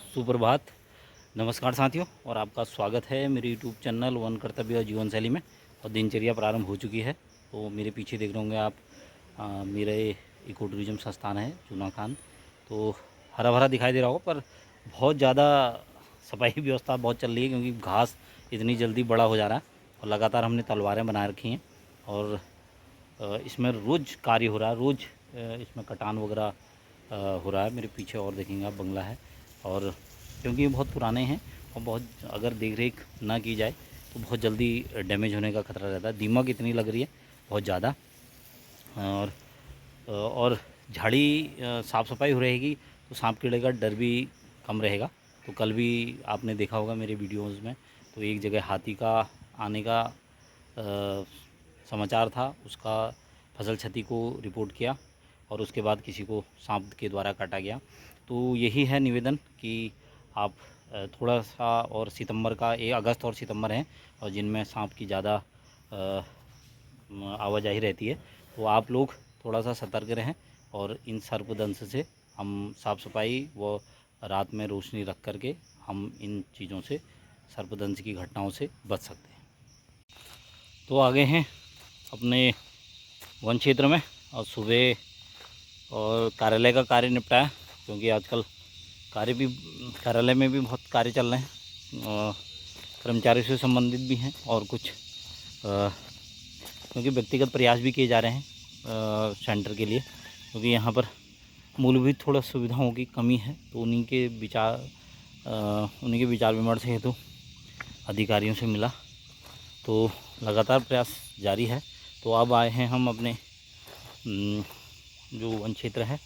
सुप्रभात। नमस्कार साथियों, और आपका स्वागत है मेरे यूट्यूब चैनल वन कर्तव्य और जीवन शैली में। और दिनचर्या प्रारंभ हो चुकी है। तो मेरे पीछे देख रहे होंगे आप, मेरे इको टूरिज्म संस्थान है चूना खान। तो हरा भरा दिखाई दे रहा होगा, पर बहुत ज़्यादा सफाई व्यवस्था बहुत चल रही है, क्योंकि घास इतनी जल्दी बड़ा हो जा रहा है। और लगातार हमने तलवारें बना रखी हैं, और इसमें रोज़ कार्य हो रहा है। रोज़ इसमें कटान वगैरह हो रहा है। मेरे पीछे और देखेंगे आप, बंगला है। और क्योंकि ये बहुत पुराने हैं और बहुत अगर देख रेख ना की जाए तो बहुत जल्दी डैमेज होने का खतरा रहता है। दीमक इतनी लग रही है बहुत ज़्यादा। और झाड़ी साफ़ सफाई हो रहेगी तो सांप कीड़े का डर भी कम रहेगा। तो कल भी आपने देखा होगा मेरे वीडियोज़ में, तो एक जगह हाथी का आने का समाचार था। उसका फसल क्षति को रिपोर्ट किया, और उसके बाद किसी को सांप के द्वारा काटा गया। तो यही है निवेदन कि आप थोड़ा सा, और सितंबर का, ये अगस्त और सितंबर हैं और जिनमें सांप की ज़्यादा आवाजाही रहती है, तो आप लोग थोड़ा सा सतर्क रहें। और इन सर्पदंश से हम साफ़ सफाई व रात में रोशनी रख करके हम इन चीज़ों से, सर्पदंश की घटनाओं से बच सकते हैं। तो आगे हैं अपने वन क्षेत्र में, और सुबह और कार्यालय का कार्य निपटाया, क्योंकि आजकल कार्यालय में भी बहुत कार्य चल रहे हैं। कर्मचारियों से संबंधित भी हैं, और कुछ क्योंकि व्यक्तिगत प्रयास भी किए जा रहे हैं सेंटर के लिए, क्योंकि यहाँ पर मूलभूत थोड़ा सुविधाओं की कमी है। तो उन्हीं के विचार विमर्श हेतु अधिकारियों से मिला, तो लगातार प्रयास जारी है। तो अब आए हैं हम अपने जो वन क्षेत्र है।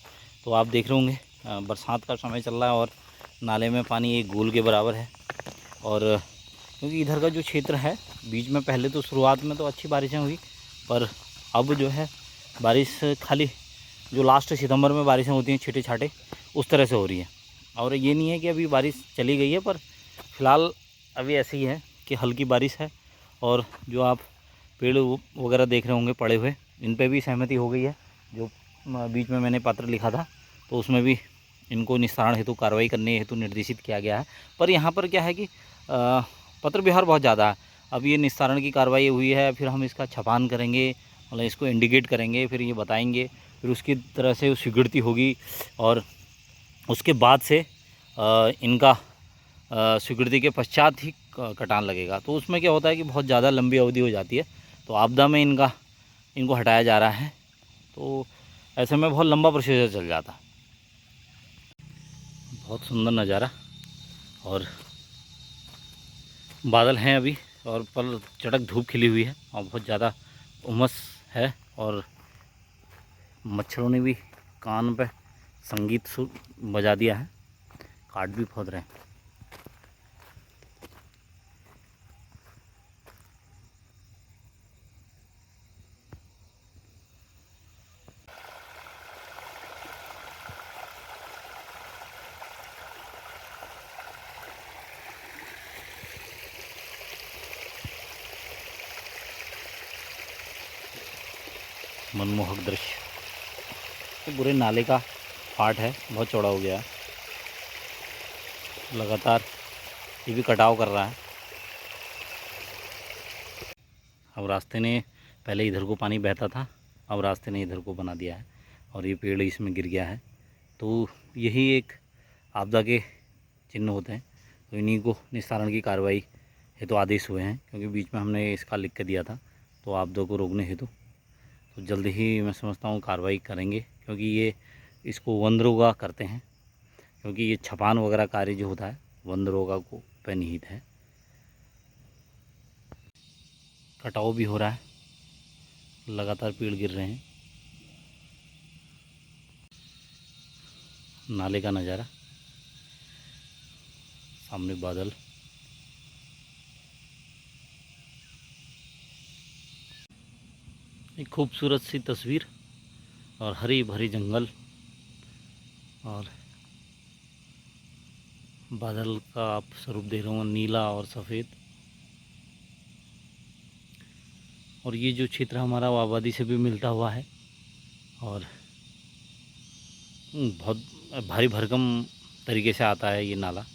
तो आप देख रहे होंगे, बरसात का समय चल रहा है और नाले में पानी एक गोल के बराबर है। और क्योंकि इधर का जो क्षेत्र है, बीच में पहले तो शुरुआत में तो अच्छी बारिशें हुई, पर अब जो है बारिश खाली जो लास्ट सितंबर में बारिशें होती हैं छींटे छाटे, उस तरह से हो रही है। और ये नहीं है कि अभी बारिश चली गई है, पर फ़िलहाल अभी ऐसे ही है कि हल्की बारिश है। और जो आप पेड़ वगैरह देख रहे होंगे पड़े हुए, इन पे भी सहमति हो गई है। जो बीच में मैंने पत्र लिखा था, तो उसमें भी इनको निस्तारण हेतु कार्रवाई करने हेतु निर्देशित किया गया है। पर यहाँ पर क्या है कि पत्र व्यवहार बहुत ज़्यादा है। अब ये निस्तारण की कार्रवाई हुई है, फिर हम इसका छपान करेंगे, मतलब इसको इंडिकेट करेंगे, फिर ये बताएंगे, फिर उसकी तरह से स्वीकृति होगी, और उसके बाद से इनका स्वीकृति के पश्चात ही कटान लगेगा। तो उसमें क्या होता है कि बहुत ज़्यादा लंबी अवधि हो जाती है, तो आपदा में इनको हटाया जा रहा है। तो ऐसे में बहुत लंबा प्रोसीजर चल जाता है। बहुत सुंदर नज़ारा, और बादल हैं अभी, और पर चटक धूप खिली हुई है, और बहुत ज़्यादा उमस है। और मच्छरों ने भी कान पे संगीत बजा दिया है, काट भी खोद रहे हैं। मनमोहक दृश्य। तो पूरे नाले का पार्ट है, बहुत चौड़ा हो गया है, लगातार ये भी कटाव कर रहा है। अब रास्ते ने, पहले इधर को पानी बहता था, अब रास्ते ने इधर को बना दिया है, और ये पेड़ इसमें गिर गया है। तो यही एक आपदा के चिन्ह होते हैं। तो इन्हीं को निस्तारण की कार्रवाई हेतु आदेश हुए हैं, क्योंकि बीच में हमने इसका लिख के दिया था, तो आपदा को रोकने हेतु। तो जल्द ही मैं समझता हूँ कार्रवाई करेंगे, क्योंकि ये इसको वनरोगा करते हैं, क्योंकि ये छपान वगैरह कार्य जो होता है वनरोगा को पे निहित है। कटाव भी हो रहा है, लगातार पेड़ गिर रहे हैं। नाले का नज़ारा, सामने बादल, एक खूबसूरत सी तस्वीर, और हरी भरी जंगल, और बादल का आप स्वरूप देख रहे हो, नीला और सफ़ेद। और ये जो क्षेत्र हमारा वो आबादी से भी मिलता हुआ है, और बहुत भारी भरकम तरीके से आता है ये नाला।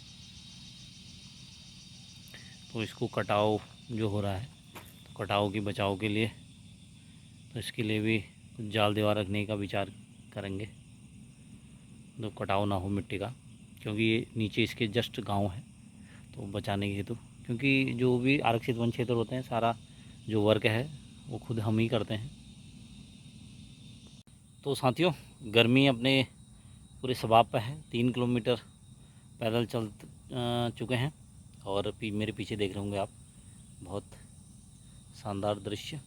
तो इसको कटाव जो हो रहा है, तो कटाव की बचाव के लिए तो इसके लिए भी कुछ जाल दीवार रखने का विचार करेंगे, तो कटाव ना हो मिट्टी का, क्योंकि ये नीचे इसके जस्ट गांव है, तो बचाने के हेतु, क्योंकि जो भी आरक्षित वन क्षेत्र होते हैं सारा जो वर्क है वो खुद हम ही करते हैं। तो साथियों, गर्मी अपने पूरे सबाब पर है। 3 किलोमीटर पैदल चल चुके हैं और मेरे पीछे देख रहे होंगे आप, बहुत शानदार दृश्य।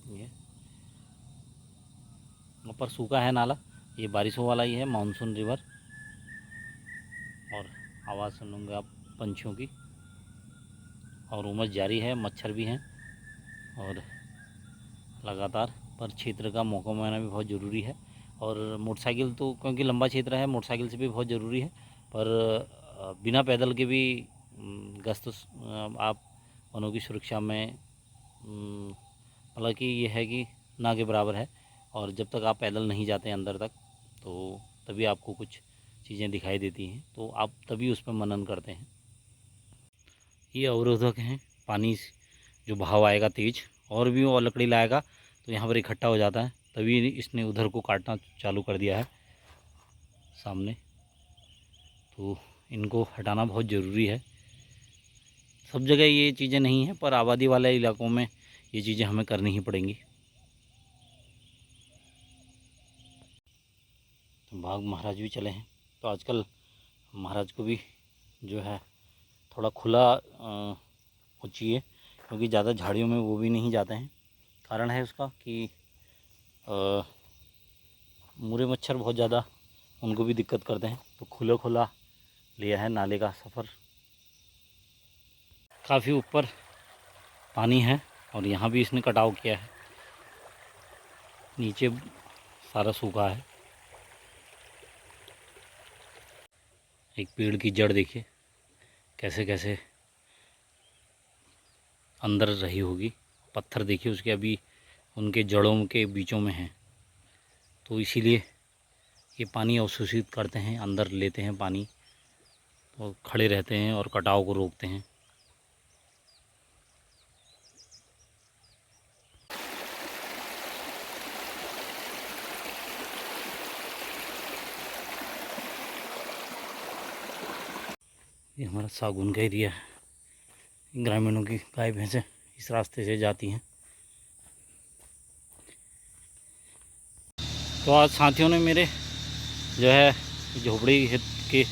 ये ऊपर सूखा है नाला, ये बारिशों वाला ही है, मानसून रिवर। और आवाज़ सुनोगे आप पंछियों की, और उमस जारी है, मच्छर भी हैं, और लगातार पर क्षेत्र का मौका माना भी बहुत ज़रूरी है। और मोटरसाइकिल तो क्योंकि लंबा क्षेत्र है, मोटरसाइकिल से भी बहुत ज़रूरी है, पर बिना पैदल के भी गश्त आप वनों की सुरक्षा में हालांकि ये है कि ना के बराबर है। और जब तक आप पैदल नहीं जाते अंदर तक, तो तभी आपको कुछ चीज़ें दिखाई देती हैं, तो आप तभी उस पर मनन करते हैं। ये अवरोधक हैं, पानी जो बहाव आएगा तेज़ और भी वो लकड़ी लाएगा तो यहाँ पर इकट्ठा हो जाता है, तभी इसने उधर को काटना चालू कर दिया है सामने। तो इनको हटाना बहुत ज़रूरी है। सब जगह ये चीज़ें नहीं हैं, पर आबादी वाले इलाकों में ये चीज़ें हमें करनी ही पड़ेंगी। तो बाघ महाराज भी चले हैं, तो आजकल महाराज को भी जो है थोड़ा खुला हो चाहिए, क्योंकि ज़्यादा झाड़ियों में वो भी नहीं जाते हैं। कारण है उसका कि मुरे मच्छर बहुत ज़्यादा उनको भी दिक्कत करते हैं, तो खुला खुला लिया है नाले का सफ़र। काफ़ी ऊपर पानी है और यहाँ भी इसने कटाव किया है, नीचे सारा सूखा है। एक पेड़ की जड़ देखिए कैसे कैसे अंदर रही होगी, पत्थर देखिए उसके अभी उनके जड़ों के बीचों में हैं, तो इसीलिए ये पानी अवशोषित करते हैं, अंदर लेते हैं पानी, तो खड़े रहते हैं और कटाव को रोकते हैं। ये हमारा सागुन का एरिया है, ग्रामीणों की गाय भैंसें इस रास्ते से जाती हैं। तो आज साथियों ने मेरे जो है झोपड़ी की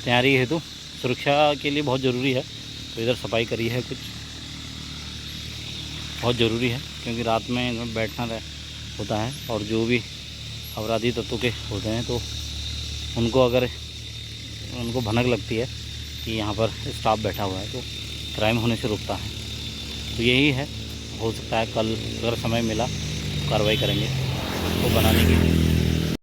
तैयारी हेतु सुरक्षा के लिए बहुत ज़रूरी है, तो इधर सफाई करी है, कुछ बहुत ज़रूरी है, क्योंकि रात में बैठना होता है और जो भी अपराधी तत्वों के होते हैं तो उनको भनक लगती है कि यहाँ पर स्टाफ बैठा हुआ है, तो क्राइम होने से रुकता है। तो यही है, हो सकता है कल अगर समय मिला तो कार्रवाई करेंगे उसको बनाने की।